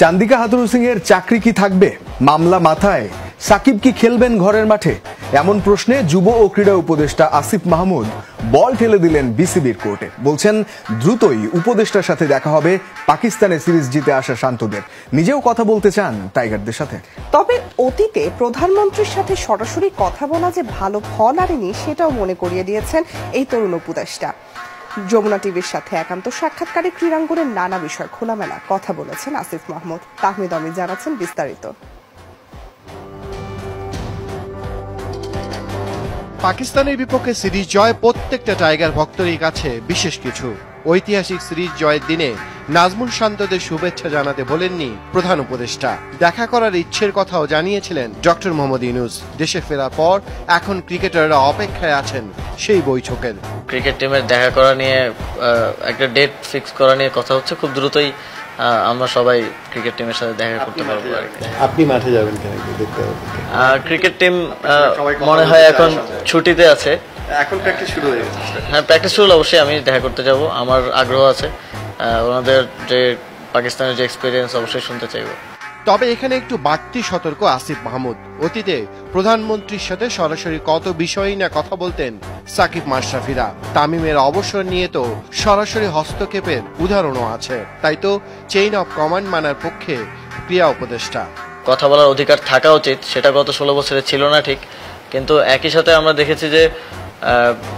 চান্দিকা হাথুরু সিং এর চাকরি কি থাকবে? মামলা মাথায় সাকিব কি খেলবেন ঘরের মাঠে? এমন প্রশ্নে যুব ও ক্রীড়া উপদেষ্টা আসিফ মাহমুদ বল ঠেলে দিলেন বিসিবির কোর্টে। বলছেন দ্রুতই উপদেষ্টার সাথে দেখা হবে পাকিস্তানের সিরিজ জিতে আসা শান্তদের। নিজেও কথা বলতে চান টাইগারদের সাথে। তবে অতীতে প্রধানমন্ত্রীর সাথে সরাসরি কথা বলা যে ভালো ফল আনেনি সেটাও মনে করিয়ে দিয়েছেন এই তরুণ উপদেষ্টা। যমুনা টিভির সাথে একান্ত সাক্ষাৎকারে ক্রীড়াঙ্গনের নানা বিষয় খোলামেলা কথা বলেছেন আসিফ মাহমুদ। তাহমিদ অমিত জানাচ্ছেন বিস্তারিত। পাকিস্তানের বিপক্ষে সিরিজ জয় প্রত্যেকটা টাইগার ভক্তরই কাছে বিশেষ কিছু। ঐতিহাসিক সিরিজ জয়ের দিনে নাজমুল শান্তদের শুভেচ্ছা জানাতে বলেননি প্রধান উপদেষ্টা। দেখা করার ইচ্ছের কথাও জানিয়েছিলেন ডক্টর মোহাম্মদ ইউনূস। দেশে ফেরার পর এখন ক্রিকেটাররা অপেক্ষায় আছেন সেই বৈঠকের। ক্রিকেট টিমের দেখা করা নিয়ে একটা ডেট ফিক্স করা নিয়ে কথা হচ্ছে। খুব দ্রুতই আমরা সবাই ক্রিকেট টিমের সাথে দেখা করতে পারবো। আপনি মাঠে যাবেন কেন দেখতে? ক্রিকেট টিম মনে হয় এখন ছুটিতে আছে। এখন প্র্যাকটিস শুরু হয়ে গেছে। হ্যাঁ, প্র্যাকটিস শুরু হলে অবশ্যই আমি দেখা করতে যাব। আমার আগ্রহ আছে, ওনাদের যে পাকিস্তানের যে এক্সপিরিয়েন্স অবশ্যই শুনতে চাইবো। তবে এখানে একটু বাড়তি সতর্ক আসিফ মাহমুদ। অতীতে প্রধানমন্ত্রীর সাথে সরাসরি কত বিষয়ই না কথা বলতেন সাকিব মাশরাফিরা। তামিমের অবসর নিয়ে তো সরাসরি হস্তক্ষেপের উদাহরণও আছে। তাই তো চেইন অফ কমান্ড মানার পক্ষে ক্রীড়া উপদেষ্টা। কথা বলার অধিকার থাকা উচিত, সেটা গত 16 বছরে ছিল না ঠিক, কিন্তু একই সাথে আমরা দেখেছি যে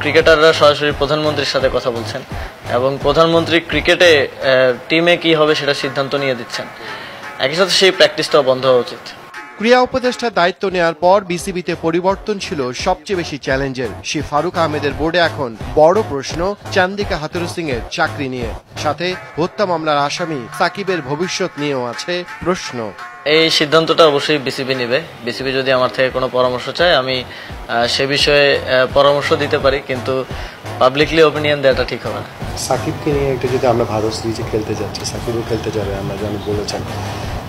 ক্রিকেটাররা সরাসরি প্রধানমন্ত্রীর সাথে কথা বলছেন এবং প্রধানমন্ত্রী ক্রিকেটে টিমে কি হবে সেটা সিদ্ধান্ত নিয়ে দিচ্ছেন। একই সাথে সেই প্র্যাকটিসটাও বন্ধ হওয়া উচিত। ক্রীড়া উপদেষ্টার দায়িত্ব নেওয়ার পর বিসিবিতে পরিবর্তন ছিল সবচেয়ে বেশি চ্যালেঞ্জের। সে ফারুক আহমেদের বোর্ডে এখন বড় প্রশ্ন চান্দিকা হাথুরু সিং এর চাকরি নিয়ে। সাথে হত্যা মামলার আসামি সাকিবের ভবিষ্যৎ নিয়েও আছে প্রশ্ন। এই সিদ্ধান্তটা অবশ্যই বিসিবি নেবে। বিসিবি যদি আমার থেকে কোনো পরামর্শ চায় আমি সে বিষয়ে পরামর্শ দিতে পারি, কিন্তু পাবলিকলি ওপিনিয়ন দেওয়াটা ঠিক হবে না। সাকিবকে নিয়ে একটা যদি আমরা ভারত সিরিজে খেলতে যাচ্ছি, সাকিবও খেলতে যাবে আমরা জানি বলেছেন,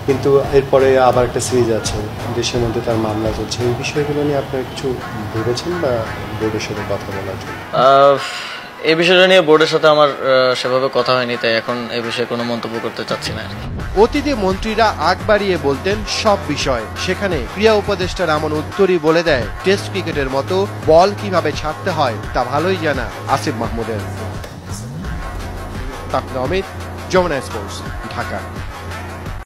কিন্তু এরপরে আবার একটা সিরিজ আছে, দেশের মধ্যে তার মামলা চলছে। এই বিষয়গুলো নিয়ে আপনারা কিছু ভেবেছেন বা বোর্ডের সাথে কথা বলার জন্য? এই বিষয়টা নিয়ে বোর্ডের সাথে আমার সেভাবে কথা হয়নি, তাই এখন এই বিষয়ে কোনো মন্তব্য করতে চাচ্ছি না। অতীতে মন্ত্রীরা আগ বাড়িয়ে বলতেন সব বিষয়, সেখানে ক্রীড়া উপদেষ্টার এমন উত্তরই বলে দেয় টেস্ট ক্রিকেটের মতো বল কিভাবে ছাড়তে হয় তা ভালোই জানা আসিফ মাহমুদের। তাহমিদ, যমুনা স্পোর্টস, ঢাকা।